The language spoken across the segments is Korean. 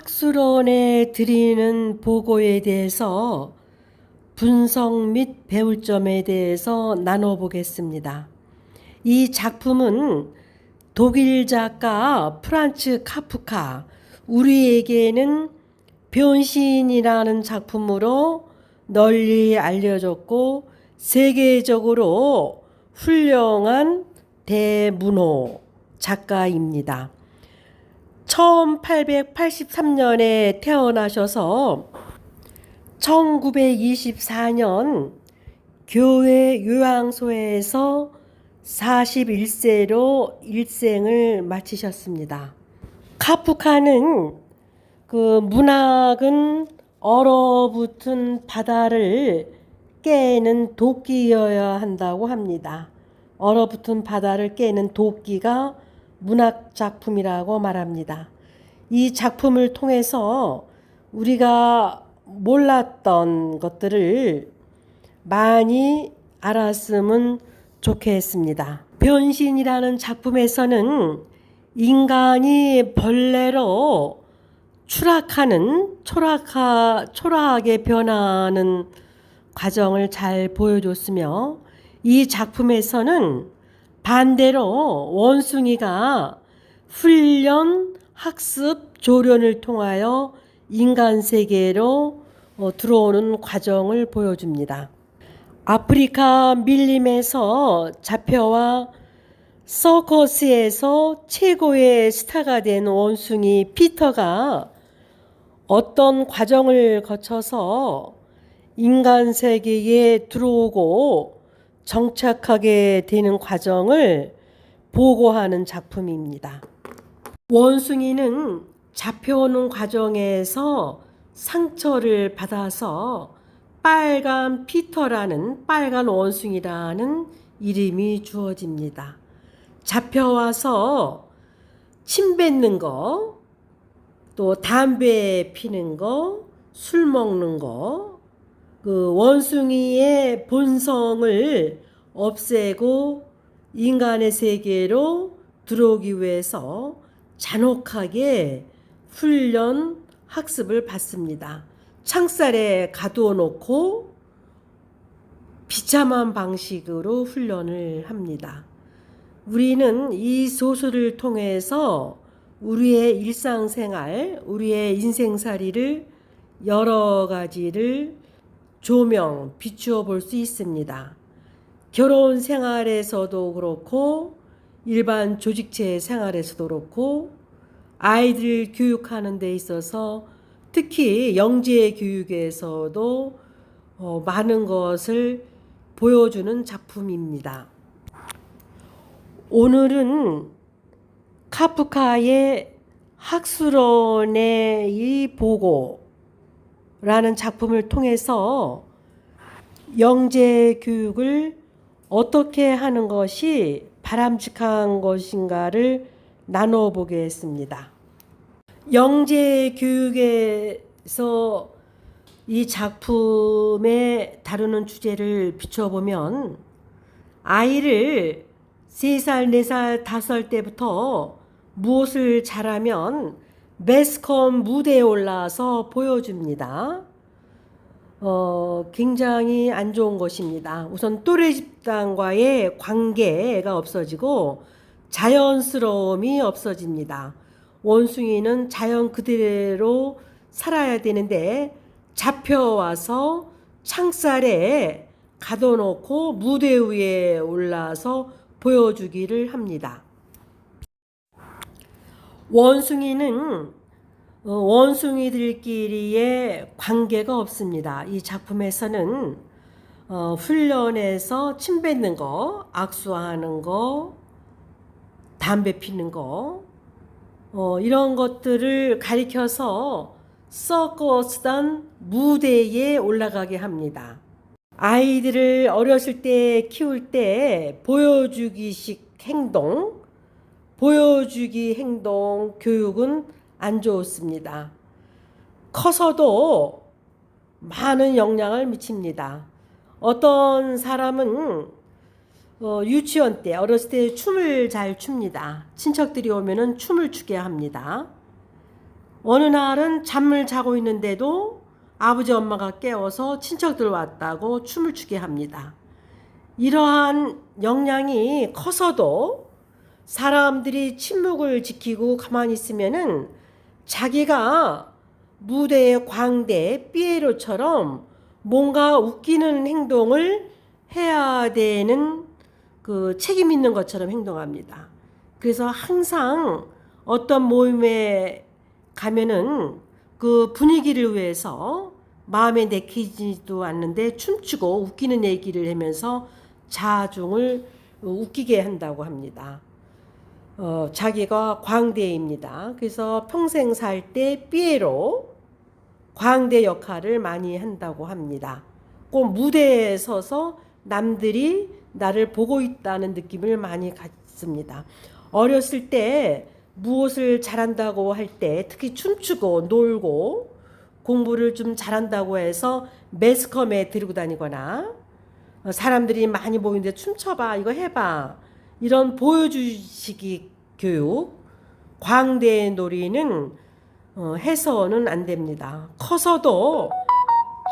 학술원에 드리는 보고에 대해서 분석 및 배울 점에 대해서 나눠보겠습니다. 이 작품은 독일 작가 프란츠 카프카, 우리에게는 변신이라는 작품으로 널리 알려졌고 세계적으로 훌륭한 대문호 작가입니다. 1883년에 태어나셔서 1924년 교회 요양소에서 41세로 일생을 마치셨습니다. 카프카는 문학은 얼어붙은 바다를 깨는 도끼여야 한다고 합니다. 얼어붙은 바다를 깨는 도끼가 문학 작품이라고 말합니다. 이 작품을 통해서 우리가 몰랐던 것들을 많이 알았으면 좋겠습니다. 변신이라는 작품에서는 인간이 벌레로 초라하게 변하는 과정을 잘 보여줬으며, 이 작품에서는 반대로 원숭이가 훈련, 학습, 조련을 통하여 인간 세계로 들어오는 과정을 보여줍니다. 아프리카 밀림에서 잡혀와 서커스에서 최고의 스타가 된 원숭이 피터가 어떤 과정을 거쳐서 인간 세계에 들어오고 정착하게 되는 과정을 보고하는 작품입니다. 원숭이는 잡혀오는 과정에서 상처를 받아서 빨간 피터라는, 빨간 원숭이라는 이름이 주어집니다. 잡혀와서 침 뱉는 거, 또 담배 피는 거, 술 먹는 거, 원숭이의 본성을 없애고 인간의 세계로 들어오기 위해서 잔혹하게 훈련, 학습을 받습니다. 창살에 가두어놓고 비참한 방식으로 훈련을 합니다. 우리는 이 소설을 통해서 우리의 일상생활, 우리의 인생살이를 여러 가지를 비추어 볼 수 있습니다. 결혼 생활에서도 그렇고 일반 조직체 생활에서도 그렇고 아이들 교육하는 데 있어서 특히 영재 교육에서도 많은 것을 보여주는 작품입니다. 오늘은 카프카의 학술원의 이 보고라는 작품을 통해서 영재 교육을 어떻게 하는 것이 바람직한 것인가를 나눠보겠습니다. 영재 교육에서 이 작품에 다루는 주제를 비춰보면 아이를 3살, 4살, 5살 때부터 무엇을 잘하면 매스컴 무대에 올라서 보여줍니다. 굉장히 안 좋은 것입니다. 우선 또래 집단과의 관계가 없어지고 자연스러움이 없어집니다. 원숭이는 자연 그대로 살아야 되는데 잡혀와서 창살에 가둬놓고 무대 위에 올라서 보여주기를 합니다. 원숭이는 원숭이들끼리의 관계가 없습니다. 이 작품에서는 훈련에서 침 뱉는 거, 악수하는 거, 담배 피는 거, 이런 것들을 가리켜서 서커스단 무대에 올라가게 합니다. 아이들을 어렸을 때 키울 때 보여주기식 행동, 보여주기 행동 교육은 안 좋습니다. 커서도 많은 영향을 미칩니다. 어떤 사람은 유치원 때, 어렸을 때 춤을 잘 춥니다. 친척들이 오면은 춤을 추게 합니다. 어느 날은 잠을 자고 있는데도 아버지 엄마가 깨워서 친척들 왔다고 춤을 추게 합니다. 이러한 역량이 커서도 사람들이 침묵을 지키고 가만히 있으면은 자기가 무대의 광대 피에로처럼 뭔가 웃기는 행동을 해야 되는 그 책임 있는 것처럼 행동합니다. 그래서 항상 어떤 모임에 가면은 그 분위기를 위해서 마음에 내키지도 않는데 춤추고 웃기는 얘기를 하면서 자중을 웃기게 한다고 합니다. 자기가 광대입니다. 그래서 평생 살 때 피에로 광대 역할을 많이 한다고 합니다. 꼭 무대에 서서 남들이 나를 보고 있다는 느낌을 많이 갖습니다. 어렸을 때 무엇을 잘한다고 할 때 특히 춤추고 놀고 공부를 좀 잘한다고 해서 매스컴에 들고 다니거나 사람들이 많이 보이는데 춤춰봐 이거 해봐 이런 보여주시기 교육 광대 놀이는 해서는 안 됩니다. 커서도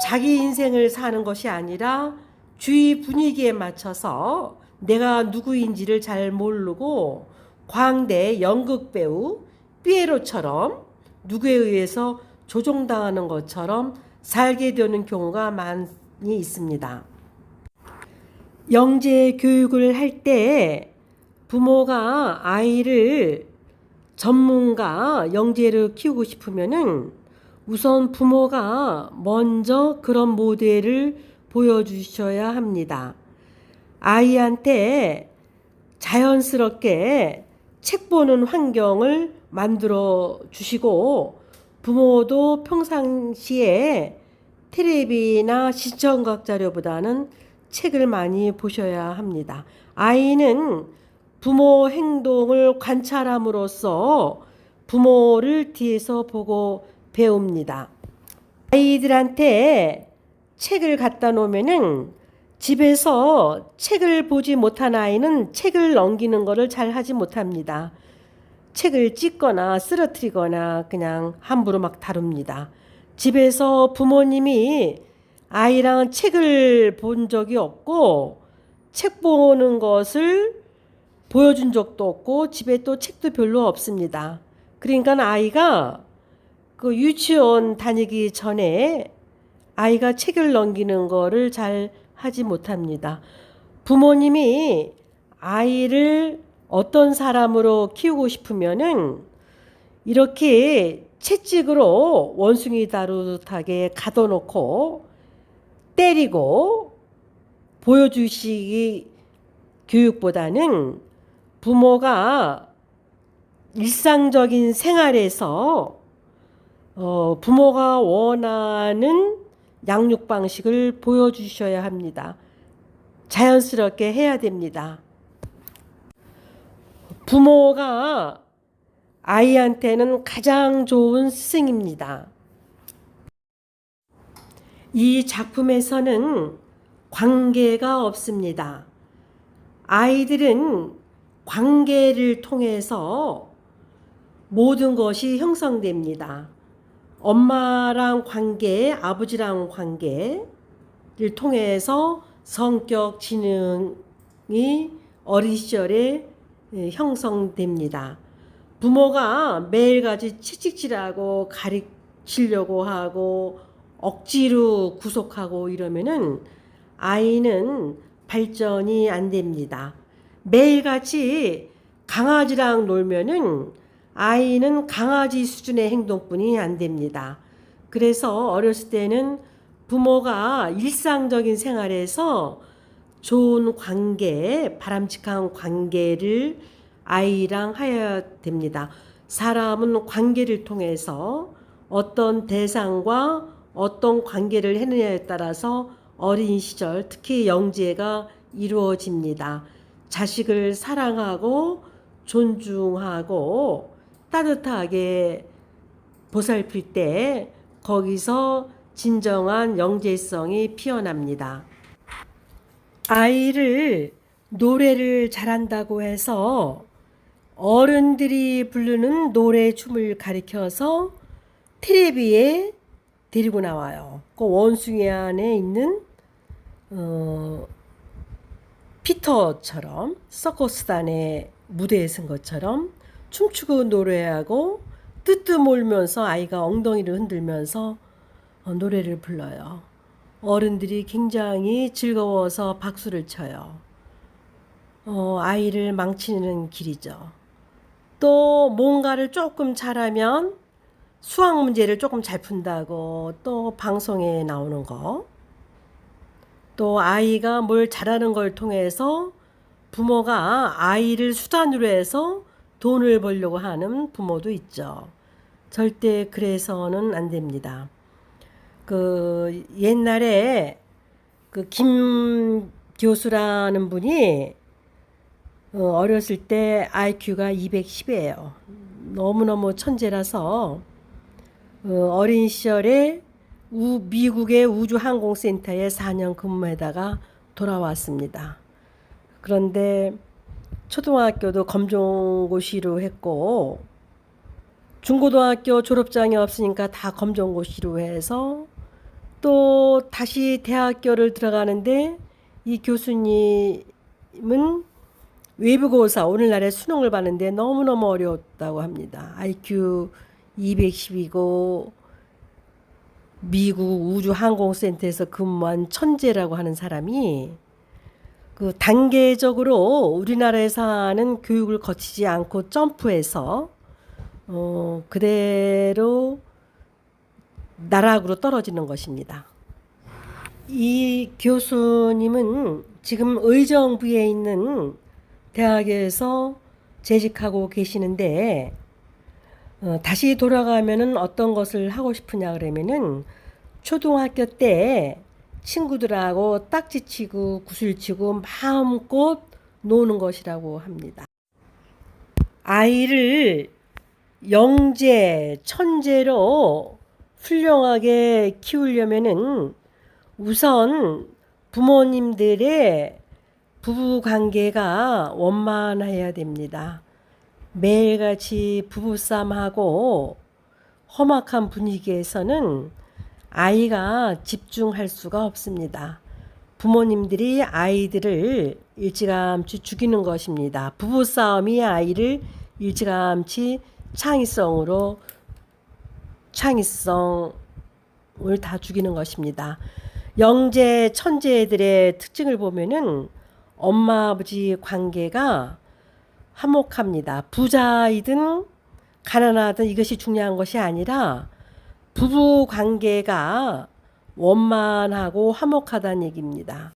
자기 인생을 사는 것이 아니라 주위 분위기에 맞춰서 내가 누구인지를 잘 모르고 광대 연극 배우 피에로처럼 누구에 의해서 조종당하는 것처럼 살게 되는 경우가 많이 있습니다. 영재 교육을 할 때 부모가 아이를 전문가 영재를 키우고 싶으면은 우선 부모가 먼저 그런 모델을 보여주셔야 합니다. 아이한테 자연스럽게 책 보는 환경을 만들어 주시고 부모도 평상시에 텔레비나 시청각 자료보다는 책을 많이 보셔야 합니다. 아이는 부모 행동을 관찰함으로써 부모를 뒤에서 보고 배웁니다. 아이들한테 책을 갖다 놓으면은 집에서 책을 보지 못한 아이는 책을 넘기는 것을 잘 하지 못합니다. 책을 찢거나 쓰러뜨리거나 그냥 함부로 막 다룹니다. 집에서 부모님이 아이랑 책을 본 적이 없고 책 보는 것을 보여준 적도 없고 집에 또 책도 별로 없습니다. 그러니까 아이가 그 유치원 다니기 전에 아이가 책을 넘기는 거를 잘 하지 못합니다. 부모님이 아이를 어떤 사람으로 키우고 싶으면은 이렇게 채찍으로 원숭이 다루듯하게 가둬놓고 때리고 보여주시기 교육보다는 부모가 일상적인 생활에서 부모가 원하는 양육 방식을 보여주셔야 합니다. 자연스럽게 해야 됩니다. 부모가 아이한테는 가장 좋은 스승입니다. 이 작품에서는 관계가 없습니다. 아이들은 관계를 통해서 모든 것이 형성됩니다. 엄마랑 관계, 아버지랑 관계를 통해서 성격, 지능이 어린 시절에 형성됩니다. 부모가 매일같이 채찍질하고 가르치려고 하고 억지로 구속하고 이러면은 아이는 발전이 안 됩니다. 매일같이 강아지랑 놀면은 아이는 강아지 수준의 행동뿐이 안 됩니다. 그래서 어렸을 때는 부모가 일상적인 생활에서 좋은 관계, 바람직한 관계를 아이랑 해야 됩니다. 사람은 관계를 통해서 어떤 대상과 어떤 관계를 해느냐에 따라서 어린 시절, 특히 영재가 이루어집니다. 자식을 사랑하고 존중하고 따뜻하게 보살필 때 거기서 진정한 영재성이 피어납니다. 아이를 노래를 잘한다고 해서 어른들이 부르는 노래 춤을 가르쳐서 테레비에 데리고 나와요. 그 원숭이 안에 있는 피터처럼 서커스단의 무대에 선 것처럼 춤추고 노래하고 뜨뜻몰면서 아이가 엉덩이를 흔들면서 노래를 불러요. 어른들이 굉장히 즐거워서 박수를 쳐요. 아이를 망치는 길이죠. 또 뭔가를 조금 잘하면 수학 문제를 조금 잘 푼다고 또 방송에 나오는 거. 또 아이가 뭘 잘하는 걸 통해서 부모가 아이를 수단으로 해서 돈을 벌려고 하는 부모도 있죠. 절대 그래서는 안 됩니다. 그 옛날에 그 김 교수라는 분이 어렸을 때 IQ가 210이에요. 너무너무 천재라서 어린 시절에 미국의 우주항공센터에 4년 근무하다가 돌아왔습니다. 그런데 초등학교도 검정고시로 했고 중고등학교 졸업장이 없으니까 다 검정고시로 해서 또 다시 대학교를 들어가는데 이 교수님은 외부고사 오늘날의 수능을 봤는데 너무너무 어려웠다고 합니다. IQ 210이고 미국 우주항공센터에서 근무한 천재라고 하는 사람이 그 단계적으로 우리나라에서 하는 교육을 거치지 않고 점프해서 그대로 나락으로 떨어지는 것입니다. 이 교수님은 지금 의정부에 있는 대학에서 재직하고 계시는데 다시 돌아가면은 어떤 것을 하고 싶으냐 그러면은 초등학교 때 친구들하고 딱지치고 구슬치고 마음껏 노는 것이라고 합니다. 아이를 영재, 천재로 훌륭하게 키우려면은 우선 부모님들의 부부 관계가 원만해야 됩니다. 매일같이 부부싸움하고 험악한 분위기에서는 아이가 집중할 수가 없습니다. 부모님들이 아이들을 일찌감치 죽이는 것입니다. 부부싸움이 아이를 일찌감치 창의성을 다 죽이는 것입니다. 영재, 천재들의 특징을 보면은 엄마, 아버지 관계가 화목합니다. 부자이든 가난하든 이것이 중요한 것이 아니라 부부 관계가 원만하고 화목하다는 얘기입니다.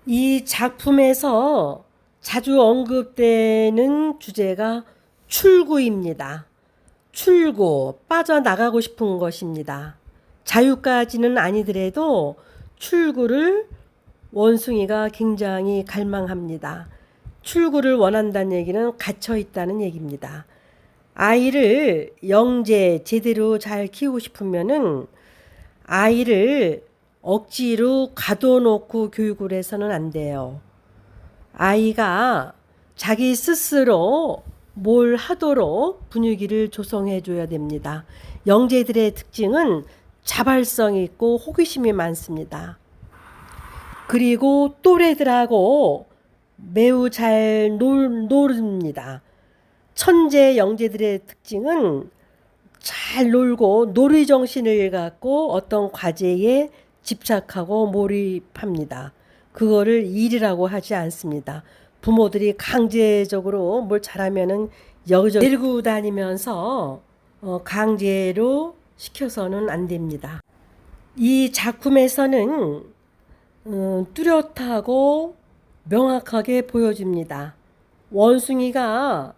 이 작품에서 자주 언급되는 주제가 출구입니다. 출구, 빠져나가고 싶은 것입니다. 자유까지는 아니더라도 출구를 원숭이가 굉장히 갈망합니다. 출구를 원한다는 얘기는 갇혀 있다는 얘기입니다. 아이를 영재 제대로 잘 키우고 싶으면은 아이를 억지로 가둬놓고 교육을 해서는 안 돼요. 아이가 자기 스스로 뭘 하도록 분위기를 조성해 줘야 됩니다. 영재들의 특징은 자발성이 있고 호기심이 많습니다. 그리고 또래들하고 매우 잘 노릅니다. 천재 영재들의 특징은 잘 놀고 놀이정신을 갖고 어떤 과제에 집착하고 몰입합니다. 그거를 일이라고 하지 않습니다. 부모들이 강제적으로 뭘 잘하면은 여기저기 데리고 다니면서 강제로 시켜서는 안 됩니다. 이 작품에서는 뚜렷하고 명확하게 보여줍니다. 원숭이가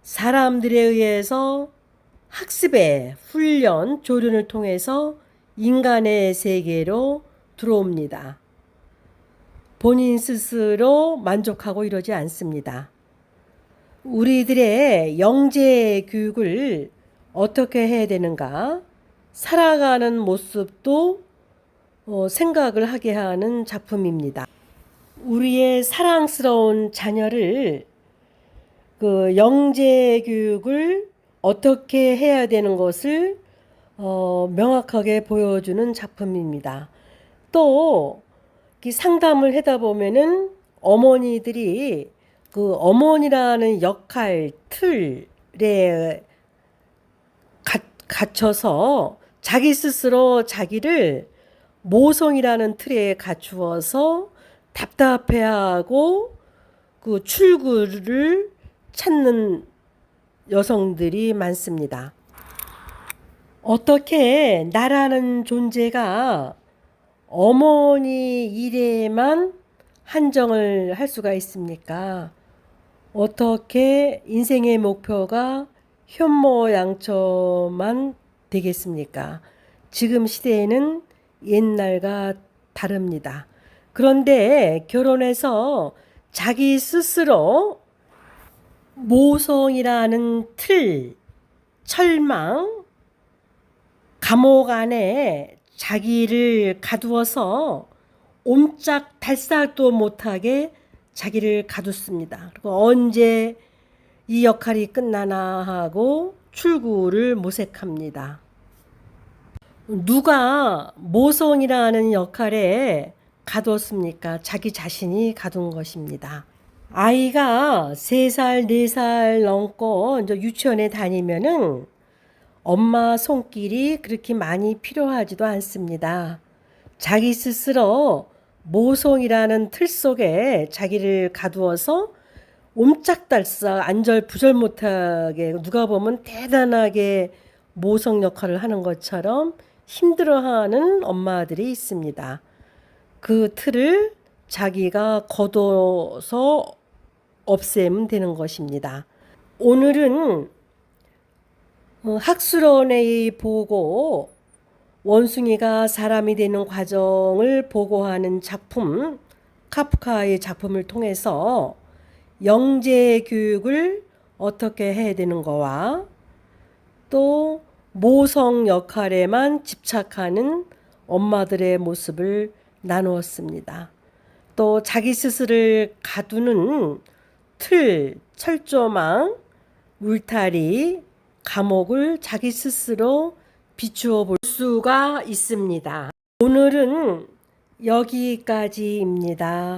사람들에 의해서 학습의 훈련, 조련을 통해서 인간의 세계로 들어옵니다. 본인 스스로 만족하고 이러지 않습니다. 우리들의 영재 교육을 어떻게 해야 되는가? 살아가는 모습도 생각을 하게 하는 작품입니다. 우리의 사랑스러운 자녀를 그 영재 교육을 어떻게 해야 되는 것을 명확하게 보여주는 작품입니다. 또 이 상담을 하다 보면은 어머니들이 그 어머니라는 역할 틀에 갇혀서 자기 스스로 자기를 모성이라는 틀에 갖추어서 답답해하고 그 출구를 찾는 여성들이 많습니다. 어떻게 나라는 존재가 어머니 일에만 한정을 할 수가 있습니까? 어떻게 인생의 목표가 현모양처만 되겠습니까? 지금 시대에는 옛날과 다릅니다. 그런데 결혼해서 자기 스스로 모성이라는 틀, 철망, 감옥 안에 자기를 가두어서 옴짝달싹도 못하게 자기를 가뒀습니다. 그리고 언제 이 역할이 끝나나 하고 출구를 모색합니다. 누가 모성이라는 역할에 가뒀습니까? 자기 자신이 가둔 것입니다. 아이가 3살, 4살 넘고 이제 유치원에 다니면은 엄마 손길이 그렇게 많이 필요하지도 않습니다. 자기 스스로 모성이라는 틀 속에 자기를 가두어서 옴짝달싹 안절부절 못하게 누가 보면 대단하게 모성 역할을 하는 것처럼 힘들어하는 엄마들이 있습니다. 그 틀을 자기가 걷어서 없애면 되는 것입니다. 오늘은 학술원의 보고 원숭이가 사람이 되는 과정을 보고하는 작품 카프카의 작품을 통해서 영재 교육을 어떻게 해야 되는 거와 또 모성 역할에만 집착하는 엄마들의 모습을 나누었습니다. 또 자기 스스로를 가두는 틀, 철조망, 울타리, 감옥을 자기 스스로 비추어 볼 수가 있습니다. 오늘은 여기까지입니다.